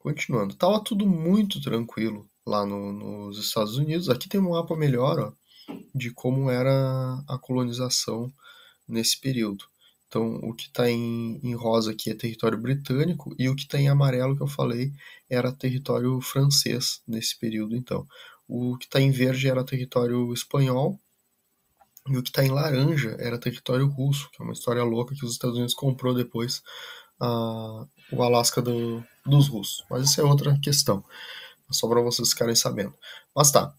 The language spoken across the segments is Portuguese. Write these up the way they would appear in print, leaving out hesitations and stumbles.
Continuando, tava tudo muito tranquilo lá nos Estados Unidos. Aqui tem um mapa melhor, ó, de como era a colonização nesse período. Então, o que está em rosa aqui é território britânico e o que está em amarelo que eu falei era território francês nesse período. Então, o que está em verde era território espanhol e o que está em laranja era território russo, que é uma história louca que os Estados Unidos comprou depois o Alasca dos russos. Mas isso é outra questão, só para vocês ficarem sabendo. Mas tá.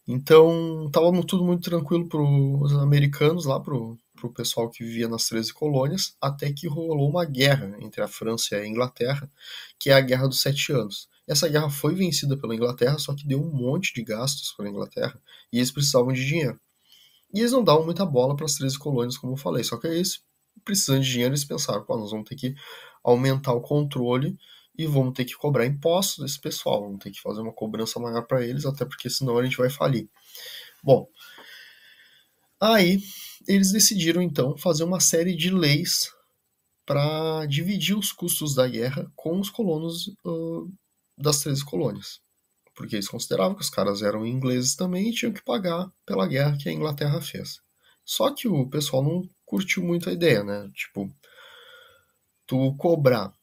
Então, estava tudo muito tranquilo para os americanos lá, pro pessoal que vivia nas 13 colônias, até que rolou uma guerra entre a França e a Inglaterra, que é a Guerra dos Sete Anos. Essa guerra foi vencida pela Inglaterra, só que deu um monte de gastos para a Inglaterra, e eles precisavam de dinheiro. E eles não davam muita bola para as 13 colônias, como eu falei, só que eles, precisando de dinheiro, eles pensaram, pô, nós vamos ter que aumentar o controle e vamos ter que cobrar impostos desse pessoal, vamos ter que fazer uma cobrança maior para eles, até porque senão a gente vai falir. Bom, aí eles decidiram então fazer uma série de leis para dividir os custos da guerra com os colonos das 13 colônias. Porque eles consideravam que os caras eram ingleses também e tinham que pagar pela guerra que a Inglaterra fez. Só que o pessoal não curtiu muito a ideia, né? Tipo, tu cobrar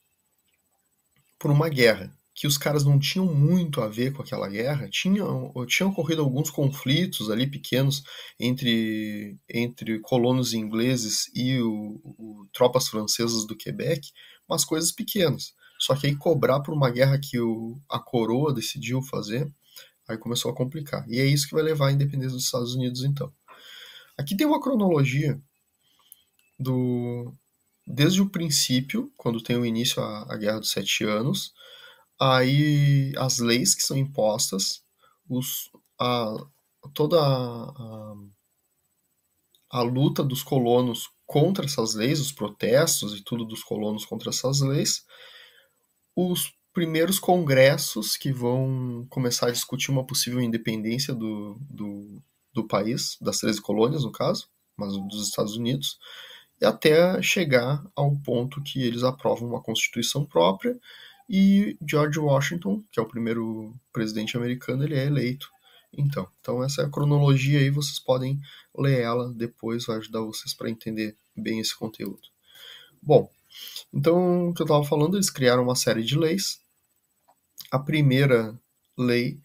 por uma guerra que os caras não tinham muito a ver com aquela guerra, tinham ocorrido alguns conflitos ali pequenos entre colonos ingleses e tropas francesas do Quebec, mas coisas pequenas. Só que aí cobrar por uma guerra que a coroa decidiu fazer, aí começou a complicar. E é isso que vai levar à independência dos Estados Unidos, então. Aqui tem uma cronologia do desde o princípio, quando tem o início a Guerra dos Sete Anos, aí as leis que são impostas, os, a, toda a luta dos colonos contra essas leis, os protestos e tudo dos colonos contra essas leis, os primeiros congressos que vão começar a discutir uma possível independência do país, das 13 colônias, no caso, mas dos Estados Unidos, e até chegar ao ponto que eles aprovam uma constituição própria e George Washington, que é o primeiro presidente americano, ele é eleito. Então essa é a cronologia aí, vocês podem ler ela depois, vai ajudar vocês para entender bem esse conteúdo. Bom, então, o que eu estava falando, eles criaram uma série de leis. A primeira lei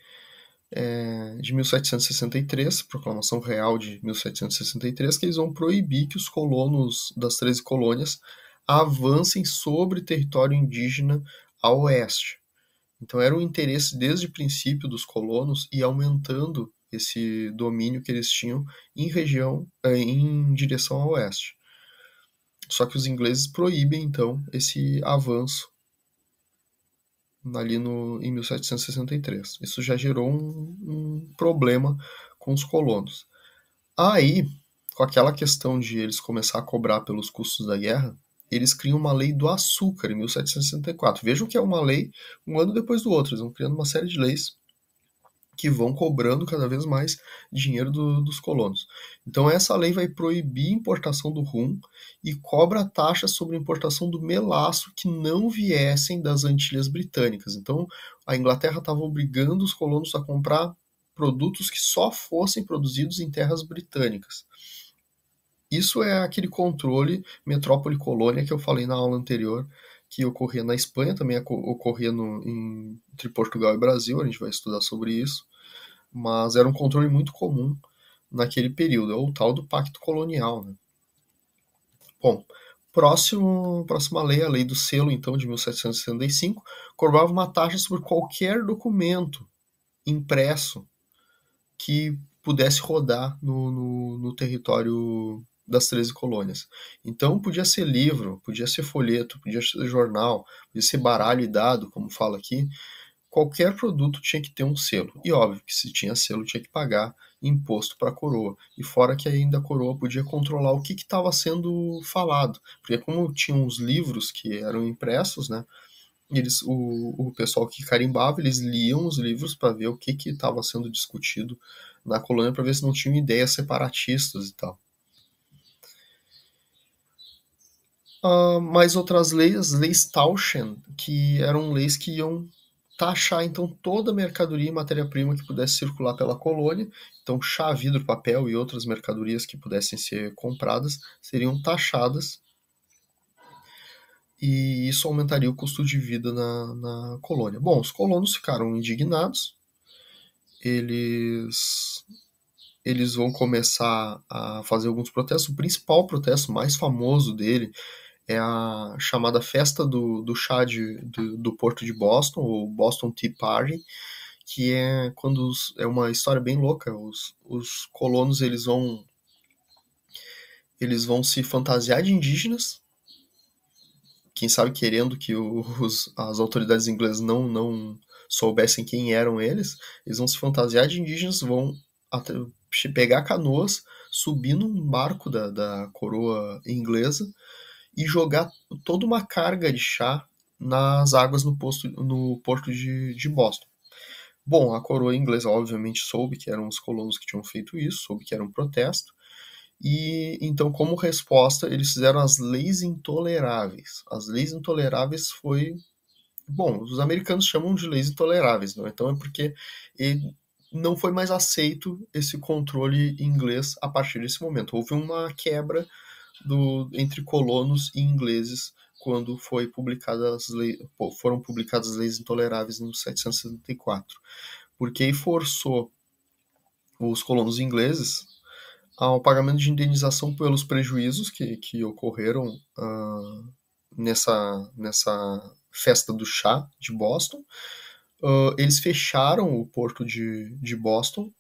é de 1763, Proclamação Real de 1763, que eles vão proibir que os colonos das 13 colônias avancem sobre território indígena a oeste. Então era um interesse desde o princípio dos colonos ir aumentando esse domínio que eles tinham em direção a oeste. Só que os ingleses proíbem então esse avanço ali em 1763. Isso já gerou um problema com os colonos. Aí, com aquela questão de eles começar a cobrar pelos custos da guerra, eles criam uma lei do açúcar em 1764. Vejam que é uma lei um ano depois do outro. Eles vão criando uma série de leis que vão cobrando cada vez mais dinheiro dos colonos. Então essa lei vai proibir a importação do rum e cobra taxas sobre a importação do melaço que não viessem das Antilhas Britânicas. Então a Inglaterra estava obrigando os colonos a comprar produtos que só fossem produzidos em terras britânicas. Isso é aquele controle metrópole-colônia que eu falei na aula anterior, que ocorria na Espanha, também ocorria entre Portugal e Brasil, a gente vai estudar sobre isso, mas era um controle muito comum naquele período, é o tal do Pacto Colonial. Né? Bom, próxima lei, a Lei do Selo, então, de 1765, cobrava uma taxa sobre qualquer documento impresso que pudesse rodar no território das 13 colônias. Então podia ser livro, podia ser folheto, podia ser jornal, podia ser baralho e dado, como fala aqui. Qualquer produto tinha que ter um selo. E óbvio que se tinha selo tinha que pagar imposto para a coroa. E fora que ainda a coroa podia controlar o que estava sendo falado. Porque como tinham os livros que eram impressos, né? O pessoal que carimbava, eles liam os livros para ver o que estava sendo discutido na colônia para ver se não tinham ideias separatistas e tal. Mais outras leis, as leis Tauschen, que eram leis que iam taxar então toda mercadoria e matéria-prima que pudesse circular pela colônia. Então, chá, vidro, papel e outras mercadorias que pudessem ser compradas seriam taxadas, e isso aumentaria o custo de vida na colônia. Bom, os colonos ficaram indignados, eles, eles vão começar a fazer alguns protestos. O principal protesto mais famoso dele é a chamada Festa do Chá do Porto de Boston, ou Boston Tea Party, que é quando é uma história bem louca. Os colonos eles vão se fantasiar de indígenas, quem sabe querendo que as autoridades inglesas não soubessem quem eram eles. Eles vão se fantasiar de indígenas, vão até pegar canoas, subir num barco da coroa inglesa e jogar toda uma carga de chá nas águas no porto de Boston. Bom, a coroa inglesa obviamente soube que eram os colonos que tinham feito isso, soube que era um protesto, e então, como resposta, eles fizeram as leis intoleráveis. As leis intoleráveis foi. Bom, os americanos chamam de leis intoleráveis, não? Então é porque não foi mais aceito esse controle inglês a partir desse momento. Houve uma quebra entre colonos e ingleses quando foram publicadas as leis intoleráveis em 1774, porque forçou os colonos ingleses ao pagamento de indenização pelos prejuízos que ocorreram nessa festa do chá de Boston. Eles fecharam o porto de Boston,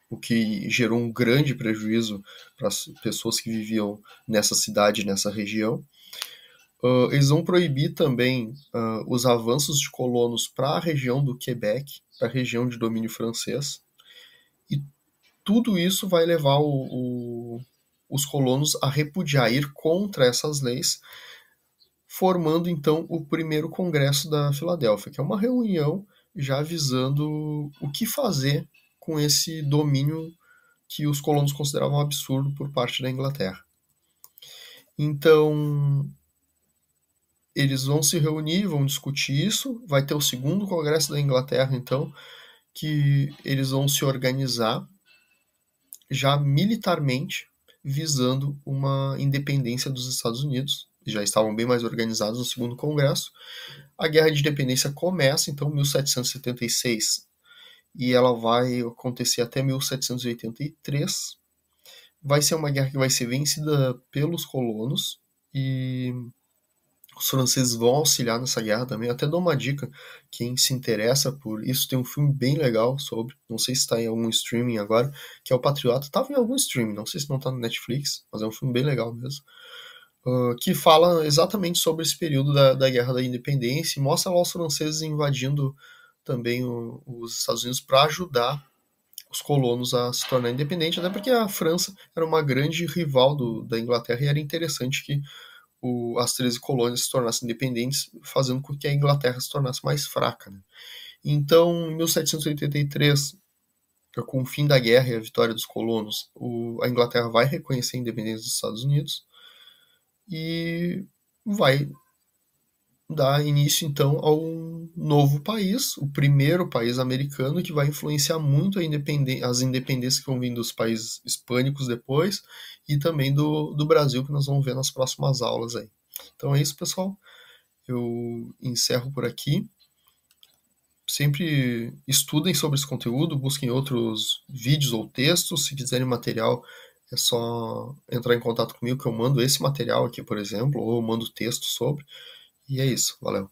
o que gerou um grande prejuízo para as pessoas que viviam nessa cidade, nessa região. Eles vão proibir também os avanços de colonos para a região do Quebec, para a região de domínio francês. E tudo isso vai levar os colonos a repudiar, ir contra essas leis, formando então o primeiro Congresso da Filadélfia, que é uma reunião já visando o que fazer com esse domínio que os colonos consideravam absurdo por parte da Inglaterra. Então, eles vão se reunir, vão discutir isso, vai ter o segundo Congresso da Inglaterra, então, que eles vão se organizar já militarmente, visando uma independência dos Estados Unidos. Já estavam bem mais organizados no segundo Congresso. A Guerra de Independência começa, então, em 1776, e ela vai acontecer até 1783. Vai ser uma guerra que vai ser vencida pelos colonos, e os franceses vão auxiliar nessa guerra também. Até dou uma dica, quem se interessa por isso, tem um filme bem legal sobre, não sei se está em algum streaming agora, que é o Patriota. Estava em algum streaming, não sei se não está no Netflix, mas é um filme bem legal mesmo. Que fala exatamente sobre esse período da Guerra da Independência e mostra lá os franceses invadindo também os Estados Unidos para ajudar os colonos a se tornar independentes, até porque a França era uma grande rival da Inglaterra e era interessante que as 13 colônias se tornassem independentes, fazendo com que a Inglaterra se tornasse mais fraca. Né? Então, em 1783, com o fim da guerra e a vitória dos colonos, a Inglaterra vai reconhecer a independência dos Estados Unidos e vai dar início, então, a um novo país, o primeiro país americano, que vai influenciar muito as independências que vão vir dos países hispânicos depois, e também do Brasil, que nós vamos ver nas próximas aulas aí. Então é isso, pessoal. Eu encerro por aqui. Sempre estudem sobre esse conteúdo, busquem outros vídeos ou textos. Se quiserem material, é só entrar em contato comigo que eu mando esse material aqui, por exemplo, ou eu mando texto sobre. E é isso. Valeu.